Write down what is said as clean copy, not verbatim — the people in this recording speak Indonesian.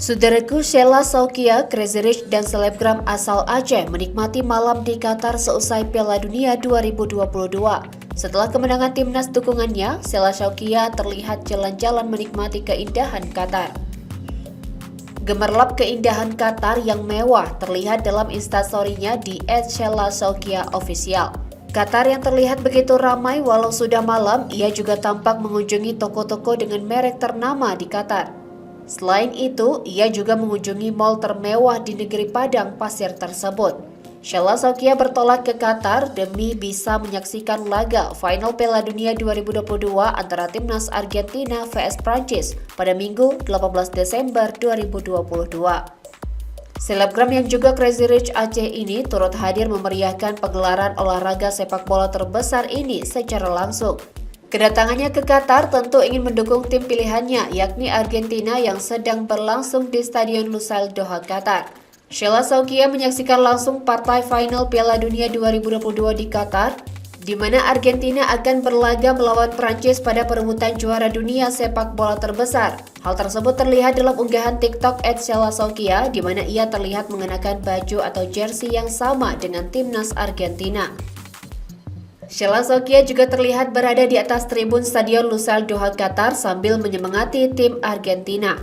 Saudaraku, Sheila Saukia, Crazy Rich, dan selebgram asal Aceh menikmati malam di Qatar seusai Piala Dunia 2022. Setelah kemenangan timnas dukungannya, Sheila Saukia terlihat jalan-jalan menikmati keindahan Qatar. Gemerlap keindahan Qatar yang mewah terlihat dalam instastory-nya di @SheilaSaukia_official. Qatar yang terlihat begitu ramai walau sudah malam, ia juga tampak mengunjungi toko-toko dengan merek ternama di Qatar. Selain itu, ia juga mengunjungi mal termewah di negeri padang pasir tersebut. Sheila Saukia bertolak ke Qatar demi bisa menyaksikan laga final Piala Dunia 2022 antara timnas Argentina vs Prancis pada Minggu 18 Desember 2022. Selebgram yang juga Crazy Rich Aceh ini turut hadir memeriahkan pegelaran olahraga sepak bola terbesar ini secara langsung. Kedatangannya ke Qatar tentu ingin mendukung tim pilihannya, yakni Argentina yang sedang berlangsung di Stadion Lusail Doha, Qatar. Sheila Saukia menyaksikan langsung partai final Piala Dunia 2022 di Qatar, di mana Argentina akan berlaga melawan Prancis pada perebutan juara dunia sepak bola terbesar. Hal tersebut terlihat dalam unggahan TikTok @SheilaSaukia, di mana ia terlihat mengenakan baju atau jersey yang sama dengan timnas Argentina. Sheila Saukia juga terlihat berada di atas tribun Stadion Lusail Doha, Qatar sambil menyemangati tim Argentina.